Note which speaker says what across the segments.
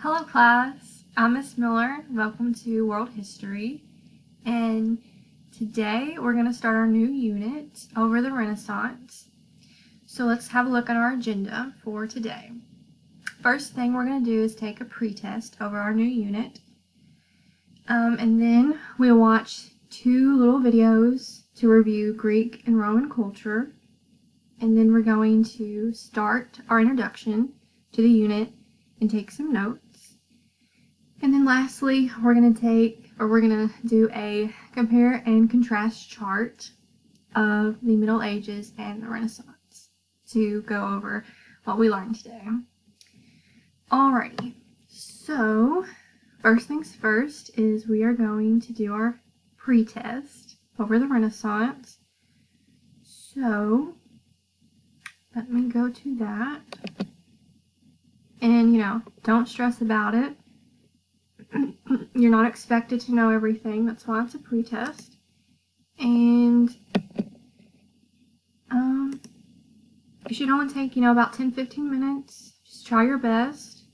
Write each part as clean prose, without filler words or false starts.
Speaker 1: Hello class, I'm Miss Miller. Welcome to World History, and today we're going to start our new unit over the Renaissance. So let's have a look at our agenda for today. First thing we're going to do is take a pretest over our new unit, and then we'll watch two little videos to review Greek and Roman culture, and then we're going to start our introduction to the unit and take some notes. And then lastly, we're going to do a compare and contrast chart of the Middle Ages and the Renaissance to go over what we learned today. Alrighty, so first things first is we are going to do our pretest over the Renaissance. So let me go to that. And, don't stress about it. You're not expected to know everything. That's why it's a pretest. And it should only take, about 10-15 minutes. Just try your best.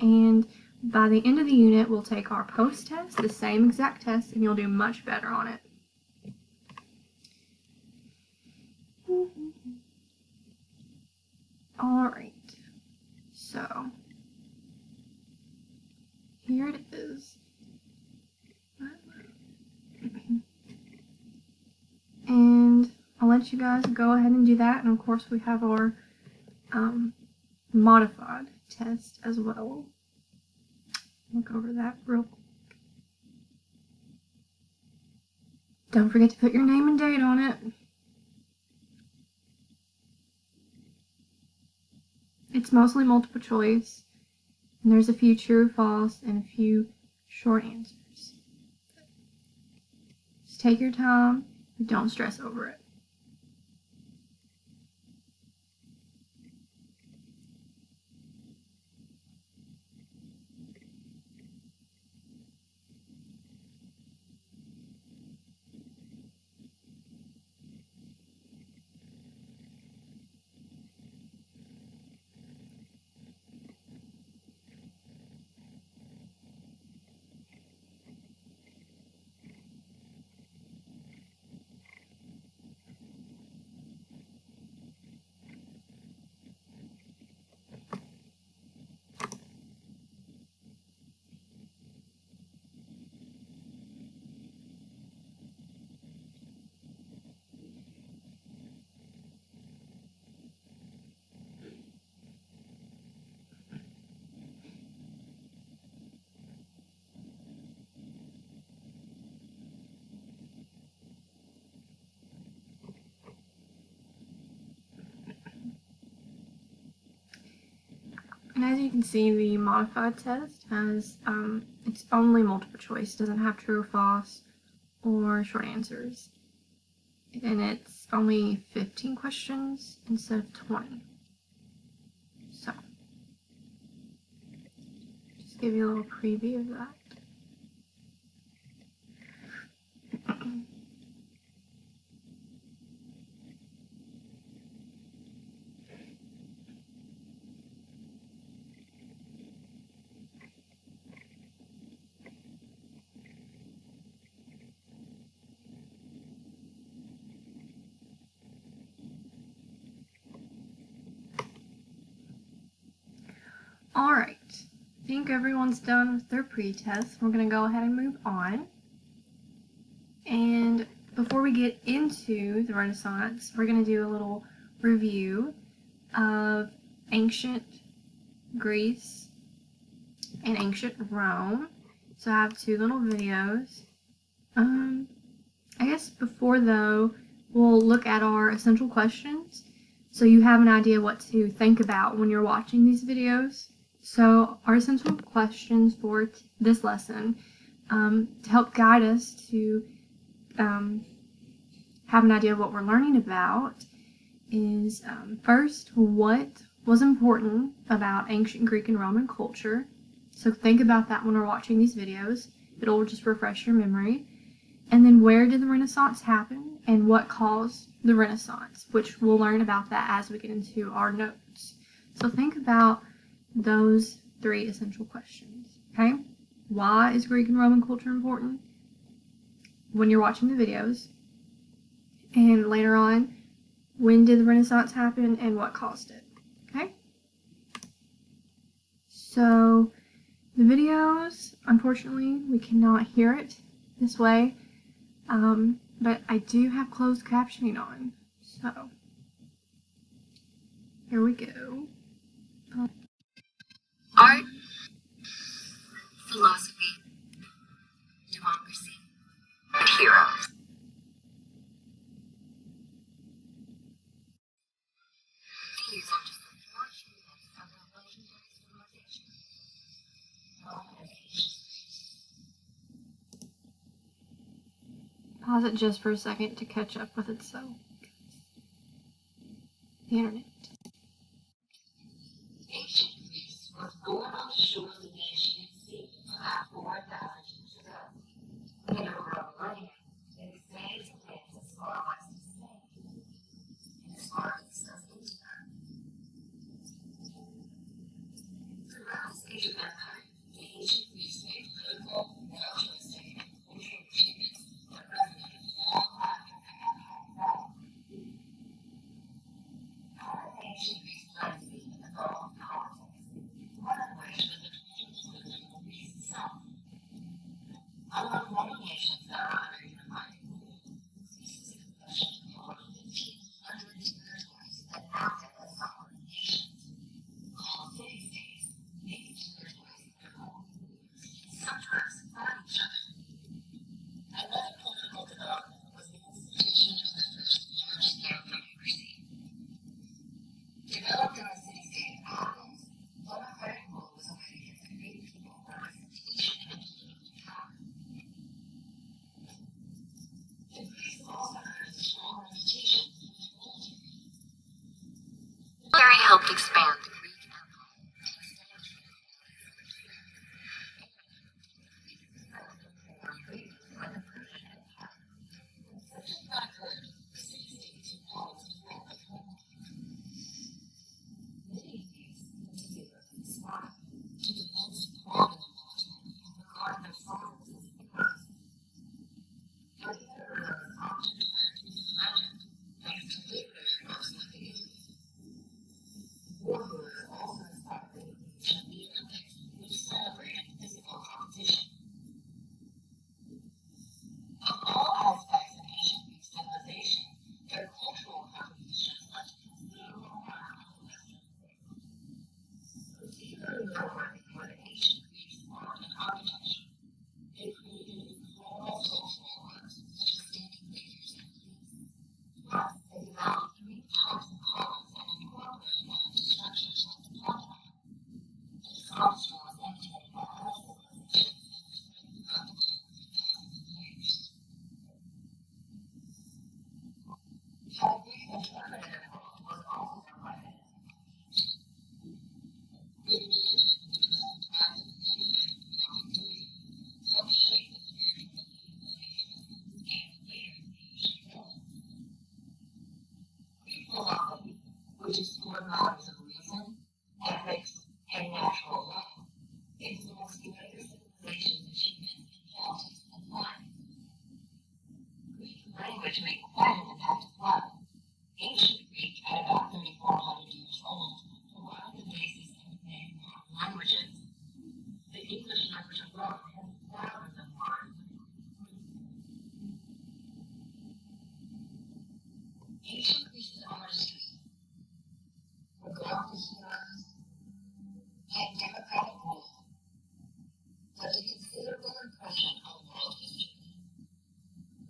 Speaker 1: And by the end of the unit, we'll take our post-test, the same exact test, and you'll do much better on it. Alright. So, here it is. And I'll let you guys go ahead and do that. And of course we have our modified test as well. Look over that real quick. Don't forget to put your name and date on it. It's mostly multiple choice, and there's a few true, false, and a few short answers. Just take your time, but don't stress over it. And as you can see, the modified test has, it's only multiple choice. It doesn't have true or false or short answers. And it's only 15 questions instead of 20. So, just give you a little preview of that. Alright, I think everyone's done with their pretest. We're going to go ahead and move on. And before we get into the Renaissance, we're going to do a little review of ancient Greece and ancient Rome. So I have two little videos. I guess before though, we'll look at our essential questions so you have an idea what to think about when you're watching these videos. So our essential questions for this lesson, to help guide us to have an idea of what we're learning about, is first, what was important about ancient Greek and Roman culture. So think about that when we're watching these videos. It'll just refresh your memory. And then where did the Renaissance happen and what caused the Renaissance, which we'll learn about that as we get into our notes. So think about those 3 essential questions. Okay? Why is Greek and Roman culture important? When you're watching the videos. And later on, when did the Renaissance happen and what caused it? Okay? So, the videos, unfortunately, we cannot hear it this way, but I do have closed captioning on, so here we go.
Speaker 2: Art, philosophy, democracy, and heroes. These are just a portion of the legendary civilization.
Speaker 1: Pause it just for a second to catch up with itself. The internet.
Speaker 2: Ancient Greece was born on the shores of the Aegean Sea about 4,000 years ago. In over a millennium, it expanded to lands as far west as Spain and as far east as India. Throughout this age of empire, the ancient Greeks made political, militaristic, and cultural achievements that resonated long after the empire fell. Part of ancient Greece legacy in the role of politics, one of which was the political wisdom of Greece itself. Unlike many nations that are under unified rule, Greece was a collection of over 1,500 territories that acted as sovereign nations. Called city-states, these territories could hold rulers and sometimes fight each other. Another political development was the institution of the first large-scale democracy. Developed in the city-state of Athens, democratic rule was a way to give the Greek people representation and political power. The Greeks also had a strong reputation for the military. The military helped expand the Greek Empire and establish it for the Persian Empire. Such as that occurred, the city-states evolved to develop their homeland. Many Greeks, particularly the Spartan, took immense pride in their military and regarded their soldiers as heroes. But the emperor was often declared to be silent, thanks to literary heroes like the Iliad. Warlords also inspired the evolution of the Olympics, which celebrated physical competition. Of all aspects of ancient Greek civilization, their cultural contributions left a considerable mark on the Western world. Particularly noteworthy were the ancient Greeks' art and architecture. They created incredible sculptural works, such as standing figures and fleets. Plus, they developed 3 types of columns and incorporated them into structures like the platform. This sculpture was imitated by other civilizations and was throughout the globe for thousands of years. How the Greeks interpreted the world was also provided in the language. Greek religion, which was comprised of many economic duties, helped shape the spiritual beliefs of the ancients and later the ancient Romans. Greek philosophy, which explored matters of reason, ethics, and natural law, influenced later civilizations' achievements in politics and science. Greek language made quite an impact as well. Ancient Greek, at about 3,400 years old, provided the basis of many modern languages. The English language alone has thousands of words. Ancient Greece's artistry, regard for heroes, and democratic rule left a considerable impression on world history.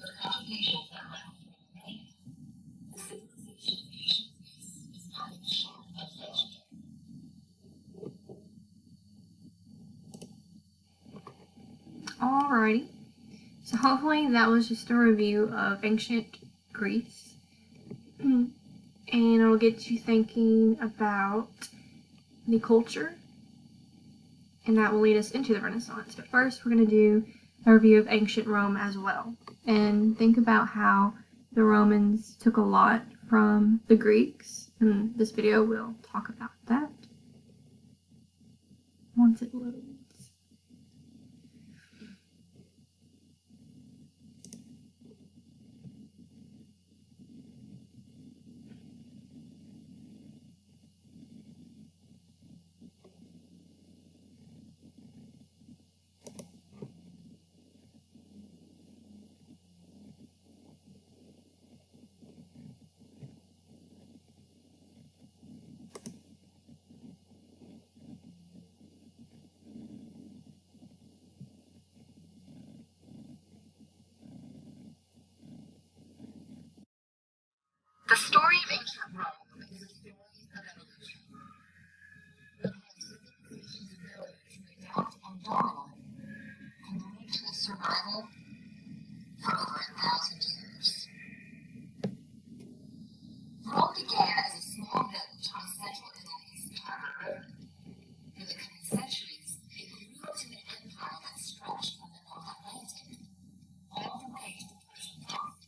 Speaker 2: The contributions that left remain. The civilization of ancient Greece is nothing short of legendary.
Speaker 1: Alrighty. So hopefully that was just a review of ancient Greece. And it'll get you thinking about the culture. And that will lead us into the Renaissance. But first, we're going to do a review of ancient Rome as well. And think about how the Romans took a lot from the Greeks. In this video, we'll talk about that. once it loads.
Speaker 2: The story of ancient Rome is a story of evolution. Civilization's ability to adapt and dominate can lead to its survival for over 1,000 years. Rome began as a small village on central Italy's Tiber River. In the coming centuries, it grew into an empire that stretched from the North Atlantic all the way to the Persian Gulf.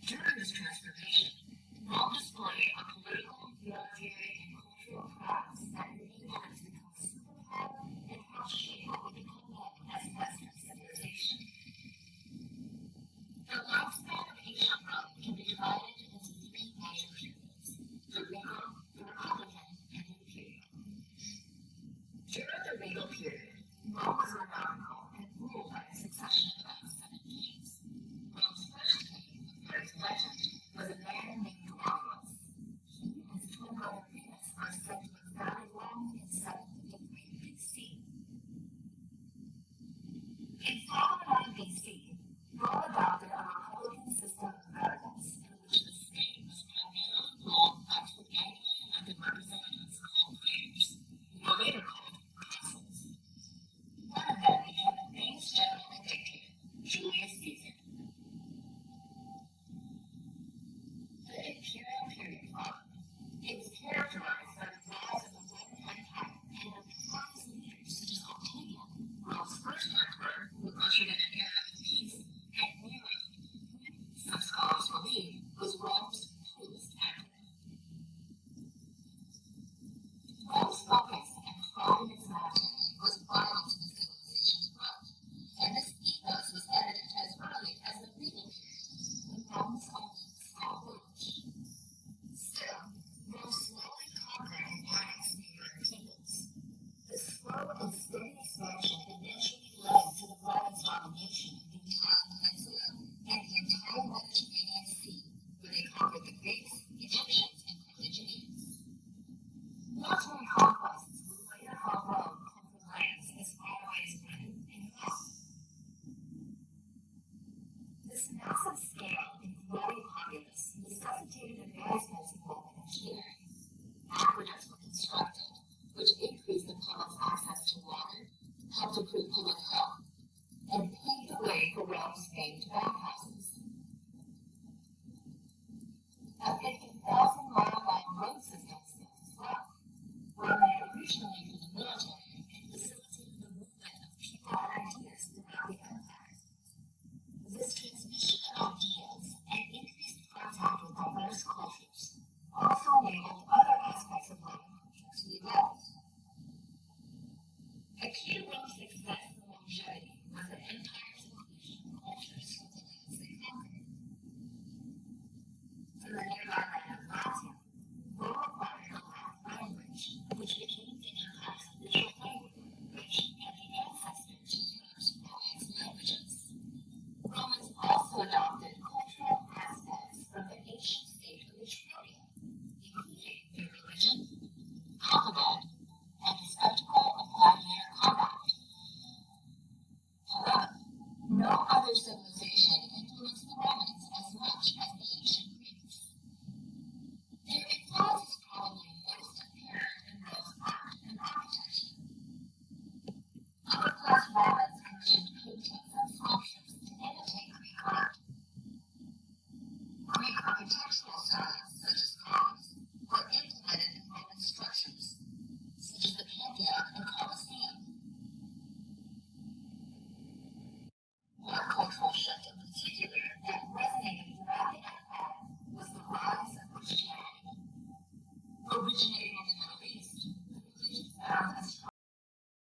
Speaker 2: During this transformation, Rome displayed a political, military, and cultural prowess that enabled it to become a superpower and helped shape what would become known as Western civilization. The lifespan of ancient Rome can be divided into three major periods: the regal, the republican, and the imperial. During the regal period, Rome was monarchical and ruled by a succession of about 7 kings. Rome's first king, according to legend, was a man named Romulus. He and his twin brother Remus are said to have founded Rome in 753 BC. In 509 BC, Rome adopted a republican system of governance in which the state was primarily ruled by two annually elected representatives called praetors, who were later called consuls. One of them became the famous general and dictator, Julius Caesar. The imperial period followed. It was characterized by the rise of the Roman Empire and of prominent leaders such as Octavian, Rome's first emperor, who ushered in an era of peace, and Nero, who some scholars believe was Rome's cruelest emperor. Rome's focus and pride in its military was vital to the civilization's growth, and this ethos was evident as early as the regal period, when Rome was only a small village. Still, Rome slowly conquered and annexed neighboring peoples. The slow and steady expansion eventually